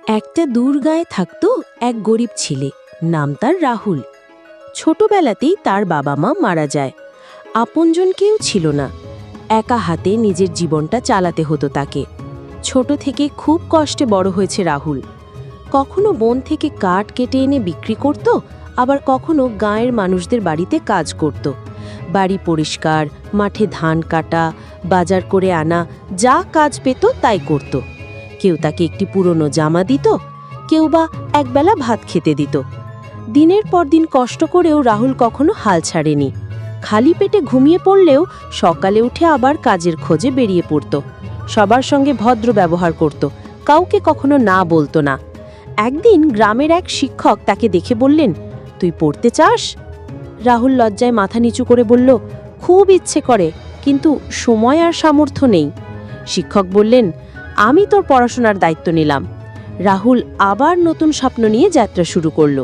একটা দূর গাঁয়ে থাকতো এক গরিব ছেলে, নাম তার রাহুল। ছোটবেলাতেই তার বাবা মা মারা যায়। আপনজন কেউ ছিল না। একা হাতে নিজের জীবনটা চালাতে হতো তাকে। ছোট থেকে খুব কষ্টে বড় হয়েছে রাহুল। কখনো বন থেকে কাঠ কেটে এনে বিক্রি করত, আবার কখনো গাঁয়ের মানুষদের বাড়িতে কাজ করত। বাড়ি পরিষ্কার, মাঠে ধান কাটা, বাজার করে আনা, যা কাজ পেত তাই করত। কেউ তাকে একটি পুরনো জামা দিত, কেউ বা একবেলা ভাত খেতে দিত। দিনের পর দিন কষ্ট করেও রাহুল কখনো হাল ছাড়েনি। খালি পেটে ঘুমিয়ে পড়লেও সকালে উঠে আবার কাজের খোঁজে বেরিয়ে পড়ত। সবার সঙ্গে ভদ্র ব্যবহার করত, কাউকে কখনো না বলতো না। একদিন গ্রামের এক শিক্ষক তাকে দেখে বললেন, তুই পড়তে চাস? রাহুল লজ্জায় মাথা নিচু করে বলল, খুব ইচ্ছে করে, কিন্তু সময় আর সামর্থ্য নেই। শিক্ষক বললেন, আমি তোর পড়াশোনার দায়িত্ব নিলাম। রাহুল আবার নতুন স্বপ্ন নিয়ে যাত্রা শুরু করল।